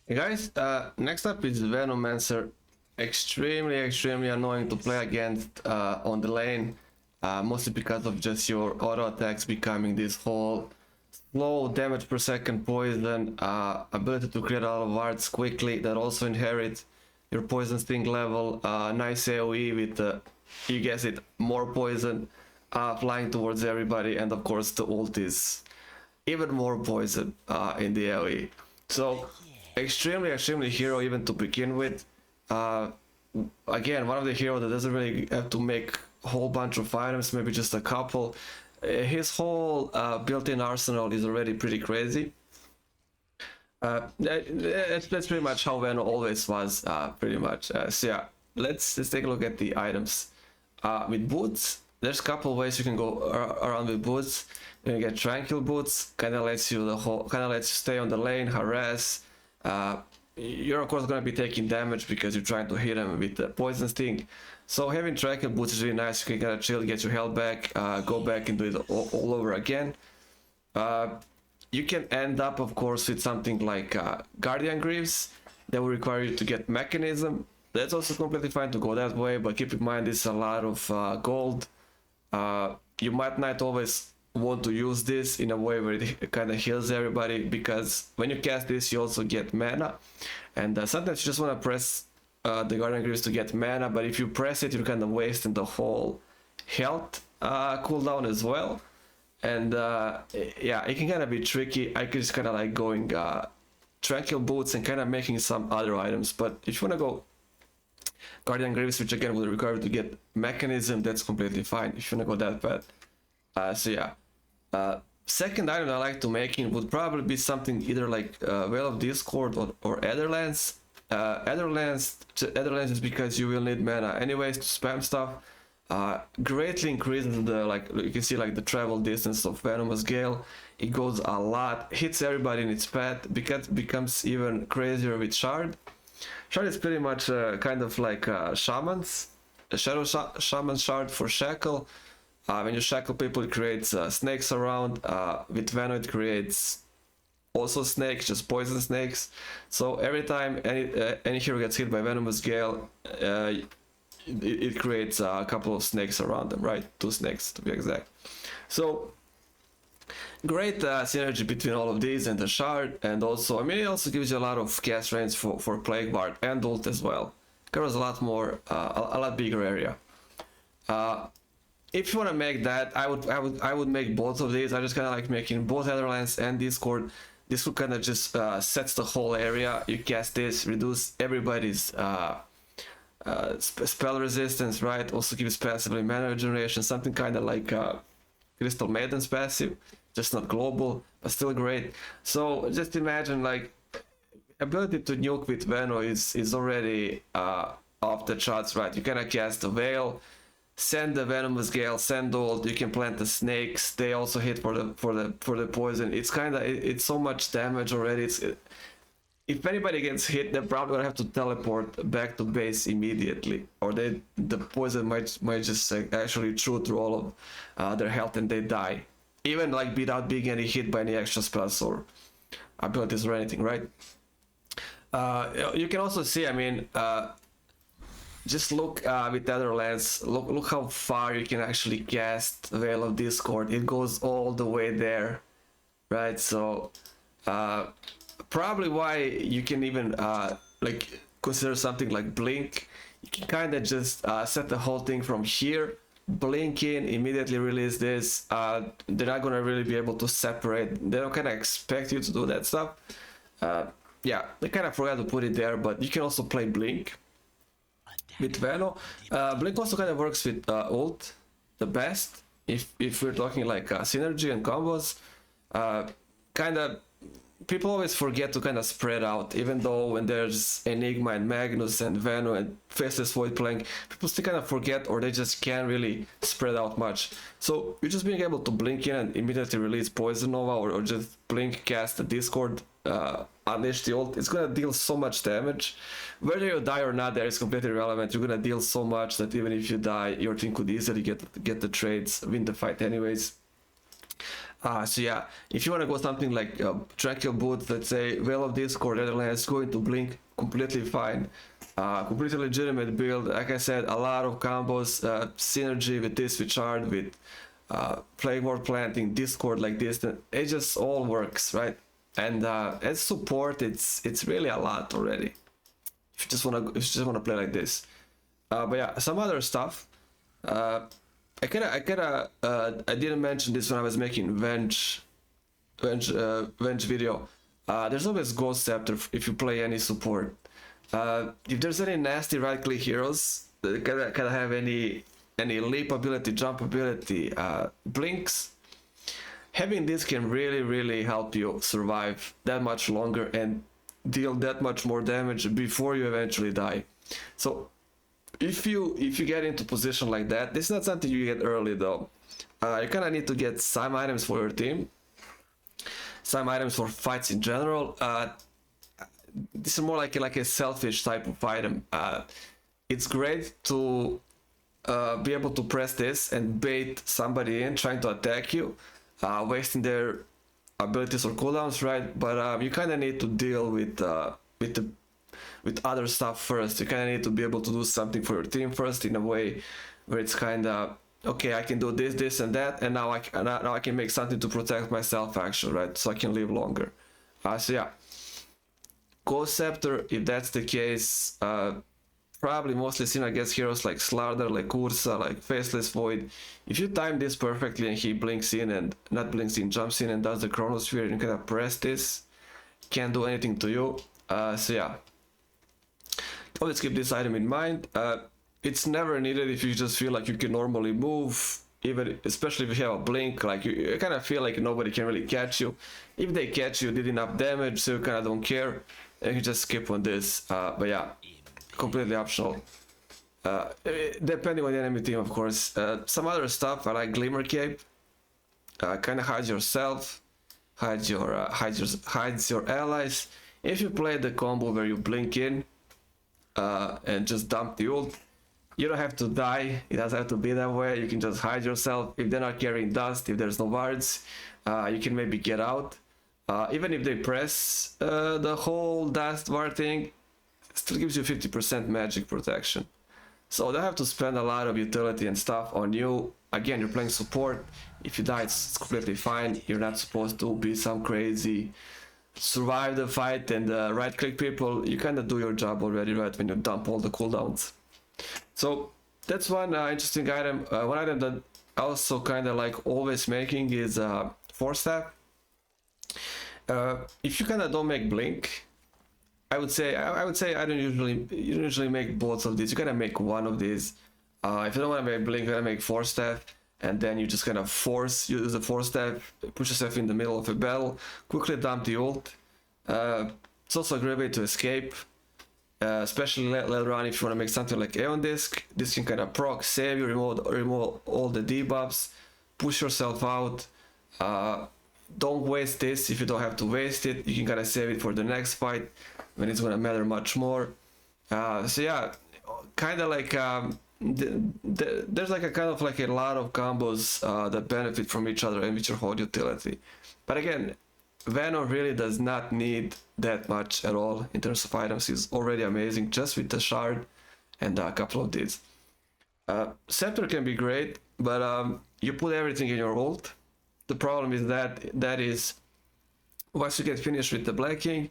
Hey guys, next up is Venomancer. Extremely annoying to play against on the lane, mostly because of just your auto attacks becoming this whole slow damage per second poison, ability to create a lot of wards quickly that also inherit your poison sting level, nice AoE with, you guess it, more poison flying towards everybody, and of course the ult is even more poison in the AoE. So extremely hero even to begin with. Uh, Again, one of the heroes that doesn't really have to make a whole bunch of items, maybe just a couple. His whole built-in arsenal is already pretty crazy. That's pretty much how Veno always was, pretty much. So yeah, let's take a look at the items. With boots, there's a couple ways you can go around with boots. You can get tranquil boots, kind of lets you stay on the lane, harass. You're of course gonna be taking damage because you're trying to hit him with the poison sting. So having tranquil boots is really nice. You can kind of chill, get your health back, go back and do it all over again. You can end up, of course, with something like Guardian Greaves that will require you to get Mechanism. That's also completely fine to go that way, but keep in mind it's a lot of gold. You might not always want to use this in a way where it kind of heals everybody, because when you cast this you also get mana, and sometimes you just want to press the Guardian Greaves to get mana, but if you press it you're kind of wasting the whole health cooldown as well. And yeah, it can kind of be tricky. I could just kind of like going tranquil boots and kind of making some other items, but if you want to go Guardian Greaves, which again will require you to get Mechanism, that's completely fine if you want to go that bad. So yeah, second item I like to make in would probably be something either like Veil of Discord or Etherlands. Etherlands is because you will need mana anyways to spam stuff. Greatly increases the, like you can see, like the travel distance of Venomous Gale. It goes a lot, hits everybody in its path, because becomes even crazier with Shard. Shard is pretty much kind of like Shamans, a Shaman Shard for Shackle. When you shackle people, it creates snakes around. With Venom, it creates also snakes, just poison snakes. So every time any hero gets hit by Venomous Gale, it creates a couple of snakes around them, right? 2 snakes to be exact. So great synergy between all of these and the Shard, and also, I mean, it also gives you a lot of cast range for Plague Bard and ult as well. Covers a lot more, a lot bigger area. If you want to make that, I would make both of these. I just kind of like making both Netherlands and Discord. This will kind of just sets the whole area. You cast this, reduce everybody's spell resistance, right? Also gives passively mana regeneration, something kind of like Crystal Maiden's passive, just not global, but still great. So just imagine, like, ability to nuke with Veno is already off the charts, right? You kind of cast the Veil, send the Venomous Gale, send ult, you can plant the snakes, they also hit for the poison. It's kind of, it's so much damage already. If anybody gets hit, they're probably gonna have to teleport back to base immediately, or the poison might just actually chew through all of their health and they die, even like without being any hit by any extra spells or abilities or anything, right? You can also see, I mean, just look with Netherlands, look how far you can actually cast Veil of Discord. It goes all the way there, right? So probably why you can even like consider something like Blink. You can kind of just set the whole thing from here, blink in, immediately release this. They're not gonna really be able to separate. They don't kind of expect you to do that stuff. Yeah, they kind of forgot to put it there, but you can also play Blink with Veno. Blink also kind of works with ult the best if we're talking like synergy and combos. Kind of, people always forget to kind of spread out, even though when there's Enigma and Magnus and Veno and Faceless Void playing, people still kind of forget, or they just can't really spread out much. So you're just being able to blink in and immediately release Poison Nova, or just blink, cast the Discord, unleash the ult. It's gonna deal so much damage. Whether you die or not, that is completely irrelevant. You're gonna deal so much that even if you die, your team could easily get the trades, win the fight anyways. So yeah, if you want to go something like Tranquil Boots, let's say Veil of Discord, Netherlands, going to Blink, completely fine. Completely legitimate build. Like I said, a lot of combos, synergy with this, with Shard, with Plagueward Planting, Discord like this. It just all works, right? And as support, it's really a lot already. If you just wanna play like this. But yeah, some other stuff. I didn't mention this when I was making Venge video. There's always Ghost Scepter if you play any support. If there's any nasty right click heroes that can have any leap ability, jump ability, blinks, having this can really help you survive that much longer and deal that much more damage before you eventually die. So if you get into position like that, this is not something you get early though. You kind of need to get some items for your team, some items for fights in general. This is more like a selfish type of item. It's great to be able to press this and bait somebody in trying to attack you, wasting their abilities or cooldowns, right? But you kind of need to deal with other stuff first. You kind of need to be able to do something for your team first in a way where it's kind of okay. I can do this, and that, and now I can make something to protect myself, actually, right? So I can live longer. So yeah, Ghost Scepter, if that's the case, probably mostly seen against heroes like Slardar, like Ursa, like Faceless Void. If you time this perfectly and he blinks in and not blinks in, jumps in and does the Chronosphere, you can kind of press this. Can't do anything to you. So yeah, always keep this item in mind. It's never needed if you just feel like you can normally move, even especially if you have a blink. Like you kind of feel like nobody can really catch you. If they catch you, did enough damage, so you kind of don't care, and you just skip on this. But yeah, completely optional. Depending on the enemy team, of course. Some other stuff, I like Glimmer Cape. Kind of hides yourself, hides your allies. If you play the combo where you blink in and just dump the ult, you don't have to die. It doesn't have to be that way. You can just hide yourself. If they're not carrying dust, if there's no wards, you can maybe get out. Even if they press the whole dust ward thing, it still gives you 50% magic protection. So they have to spend a lot of utility and stuff on you. Again, you're playing support. If you die, it's completely fine. You're not supposed to be some crazy survive the fight and right click people. You kind of do your job already, right, when you dump all the cooldowns. So that's one interesting item. One item that I also kind of like always making is Force Staff. If you kind of don't make blink, I would say I don't usually make both of these. You gotta make one of these. If you don't want to make blink, you gotta make Force Staff, and then you just kind of use the Force Staff, push yourself in the middle of a battle, quickly dump the ult. It's also a great way to escape, especially later on if you want to make something like Aeon Disc. This can kind of proc, save you, remove all the debuffs, push yourself out. Don't waste this if you don't have to waste it. You can kind of save it for the next fight when it's gonna matter much more. So yeah, kind of like there's like a kind of like a lot of combos that benefit from each other and which are whole utility. But again, Venom really does not need that much at all in terms of items. He's already amazing just with the shard and a couple of these. Scepter can be great, but you put everything in your ult. The problem is that is once you get finished with the Black King,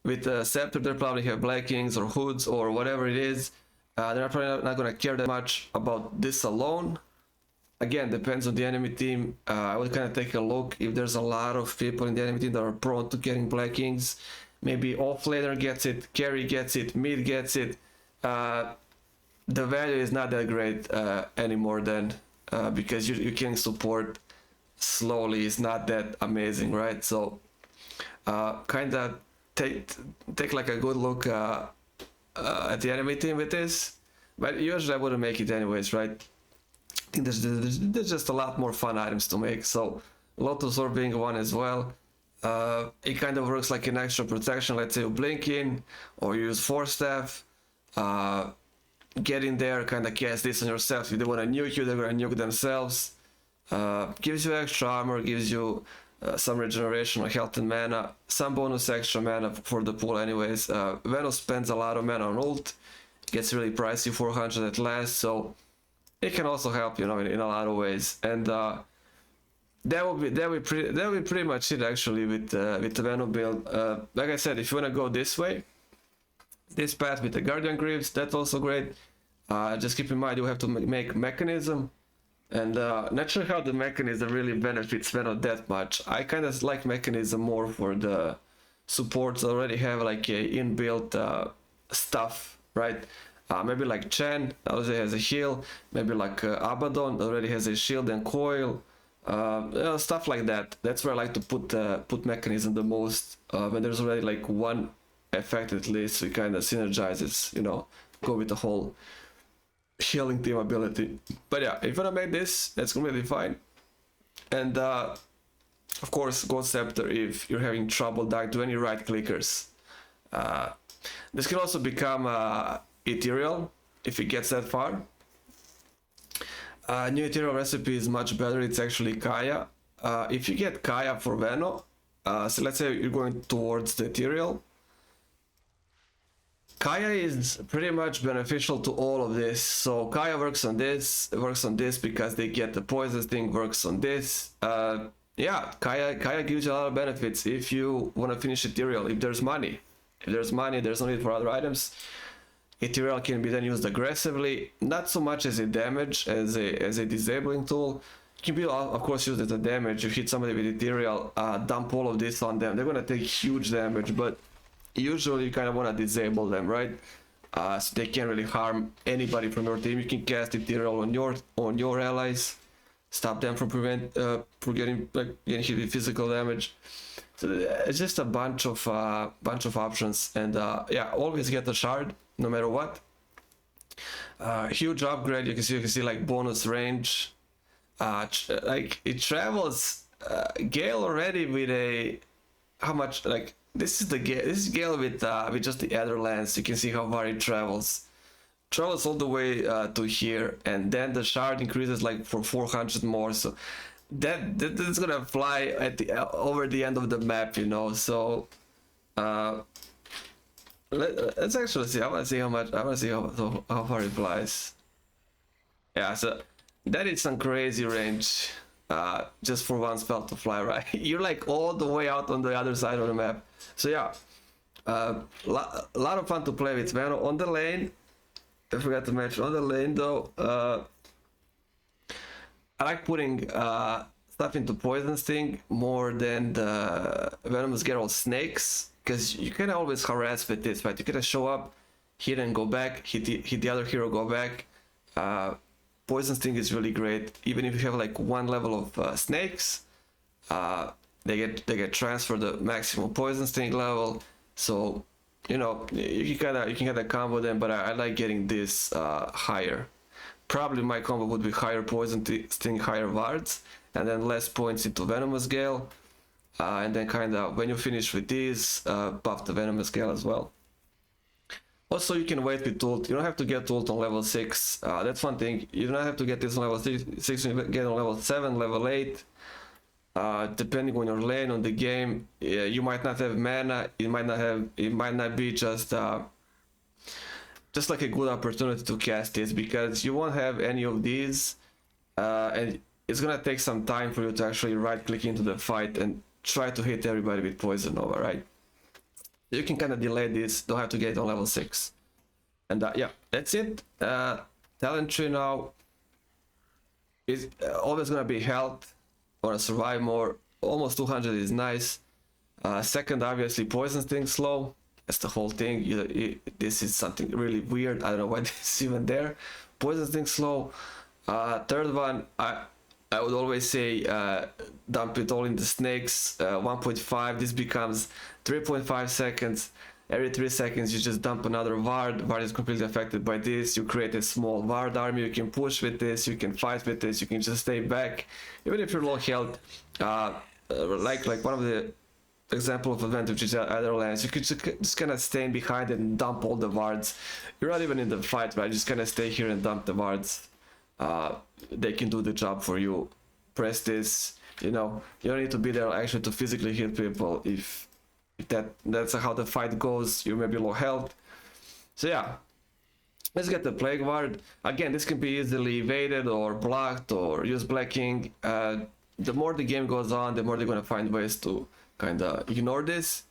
with the Scepter, they'll probably have Black Kings or Hoods or whatever it is. They're probably not going to care that much about this alone. Again, depends on the enemy team. I would kind of take a look if there's a lot of people in the enemy team that are prone to getting Black Kings. Maybe offlaner gets it, carry gets it, mid gets it. The value is not that great anymore then, because you can support slowly. It's not that amazing, right? So kind of take like a good look at the enemy team with this, but usually I wouldn't make it anyways, right? I think there's just a lot more fun items to make. So Lotus Orb being one as well. It kind of works like an extra protection. Let's say you blink in or you use Force Staff, get in there, kind of cast this on yourself. If they want to nuke you, they're gonna nuke themselves. Gives you extra armor, gives you some regeneration of health and mana, some bonus extra mana for the pool anyways. Veno spends a lot of mana on ult, gets really pricey, 400 at last, so it can also help, you know, in a lot of ways. And that will be pretty much it actually with the Veno build. Like I said, if you want to go this way, this path with the Guardian Greaves, that's also great. Just keep in mind you have to make Mechanism, and not sure how the Mechanism really benefits Veno that much. I kind of like Mechanism more for the supports already have like a inbuilt stuff, right? Maybe like Chen already has a heal, maybe like Abaddon already has a shield and coil, stuff like that. That's where I like to put Mechanism the most, when there's already like one effect at least, so it kind of synergizes, you know, go with the whole healing team ability. But yeah, if you wanna make this, that's completely fine. And of course, Gold Scepter if you're having trouble dying to any right clickers. This can also become ethereal if it gets that far. New ethereal recipe is much better. It's actually Kaya. If you get Kaya for Veno, so let's say you're going towards the ethereal, Kaya is pretty much beneficial to all of this. So Kaya works on this because they get the poison thing, works on this. Yeah, Kaya gives you a lot of benefits if you want to finish ethereal, if there's money. If there's money, there's no need for other items. Ethereal can be then used aggressively, not so much as a damage, as a disabling tool. It can be, of course, used as a damage. You hit somebody with Ethereal, dump all of this on them, they're gonna take huge damage, but usually you kind of want to disable them, right? So they can't really harm anybody from your team. You can cast Ethereal on your allies, stop them from getting hit with physical damage. So it's just a bunch of options, and yeah, always get the shard no matter what. Huge upgrade. You can see like bonus range. Like it travels Gale already with a how much like this is Gale with just the Ether Lance. You can see how far it travels all the way to here, and then the shard increases like for 400 more, so that's gonna fly at the over the end of the map, you know. So let's actually see. I want to see how far it flies. Yeah, so that is some crazy range, just for one spell to fly, right? You're like all the way out on the other side of the map. So yeah, a lot of fun to play with Veno on the lane. I forgot to mention on the lane though. I like putting stuff into Poison Sting more than the Venomous Geralt Snakes, because you can always harass with this, right? You can show up, hit and go back, hit the other hero, go back. Poison Sting is really great, even if you have like one level of snakes. They get transferred the maximum Poison Sting level, so you know you can kind of combo them. But I like getting this higher. Probably my combo would be higher Poison Sting, higher Wards, and then less points into Venomous Gale, and then kind of when you finish with these, buff the Venomous Gale as well. Also, you can wait with ult. You don't have to get ult on level 6. That's one thing. You don't have to get this on level 6. You get on level 7, level 8. Depending on your lane, on the game, you might not have mana. It might not be just like a good opportunity to cast this, because you won't have any of these, and it's gonna take some time for you to actually right click into the fight and try to hit everybody with Poison Nova, right? You can kind of delay this, don't have to get it on level 6. And yeah, that's it. Talent tree now is always gonna be health, or survive more. Almost 200 is nice. Second, obviously, Poison Sting slow. That's the whole thing. This is something really weird. I don't know why this is even there. Poison Sting slow. Third one, I would always say dump it all in the snakes. 1.5. This becomes 3.5 seconds. Every 3 seconds you just dump another Vard. Vard is completely affected by this. You create a small Vard army. You can push with this. You can fight with this. You can just stay back. Even if you're low health, like one of the example of advantages Ether Lance, you could just kind of stand behind it and dump all the Vards. You're not even in the fight, right? Just kind of stay here and dump the Vards. They can do the job for you press this. You know, you don't need to be there actually to physically hit people. If that's how the fight goes, you may be low health. So yeah, let's get the Plague Ward. Again, this can be easily evaded or blocked or use blacking. The more the game goes on, the more they're gonna find ways to kind of ignore this.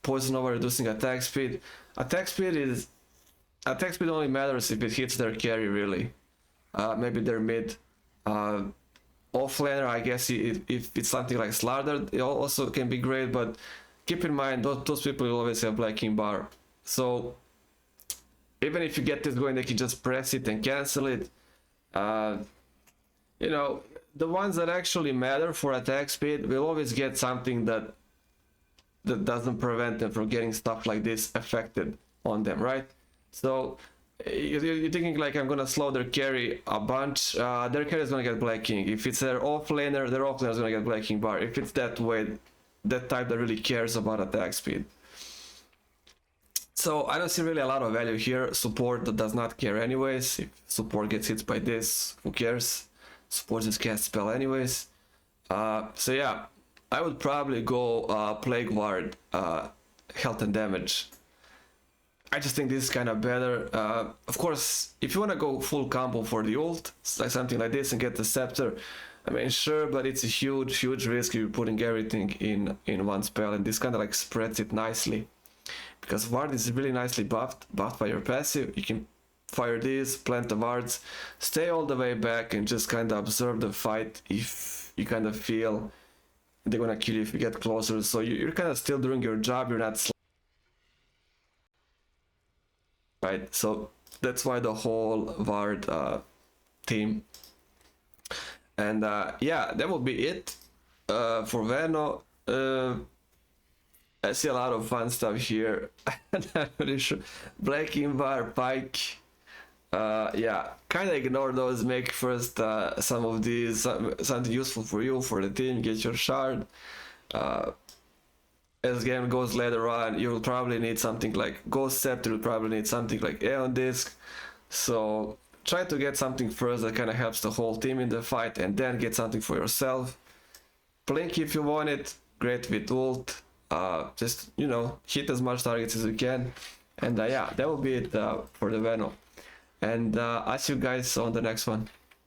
Poison over reducing attack speed. Attack speed only matters if it hits their carry, really. Maybe their mid. Offlaner, I guess if it's something like Slardar, it also can be great, but keep in mind those people will always have blacking bar. So even if you get this going, they can just press it and cancel it. You know, the ones that actually matter for attack speed will always get something that doesn't prevent them from getting stuff like this affected on them, right? So you're thinking like, I'm gonna slow their carry a bunch. Their carry is gonna get blacking. If it's their offlaner, their offlaner is gonna get blacking bar. If it's that way, that type that really cares about attack speed. So I don't see really a lot of value here. Support that does not care anyways. If support gets hit by this, who cares? Support just cast spell anyways. So yeah, I would probably go Plague Ward, health and damage. I just think this is kind of better. Of course, if you want to go full combo for the ult, like something like this, and get the scepter, I mean, sure, but it's a huge risk. You're putting everything in one spell, and this kind of like spreads it nicely. Because Ward is really nicely buffed by your passive. You can fire these, plant the wards, stay all the way back, and just kind of observe the fight if you kind of feel they're gonna kill you if you get closer. So you're kind of still doing your job. You're not right. So that's why the whole Ward team. And yeah, that will be it for Veno. I see a lot of fun stuff here. I'm not really sure. Blacking Bar, Pike. Yeah, kind of ignore those. Make first some of these, something useful for you, for the team. Get your shard. As game goes later on, you'll probably need something like Ghost Scepter. You'll probably need something like Aeon Disc. So try to get something first that kind of helps the whole team in the fight, and then get something for yourself. Blink if you want it. Great with ult. Just, you know, hit as much targets as you can. And yeah, that will be it for the Veno. And I'll see you guys on the next one.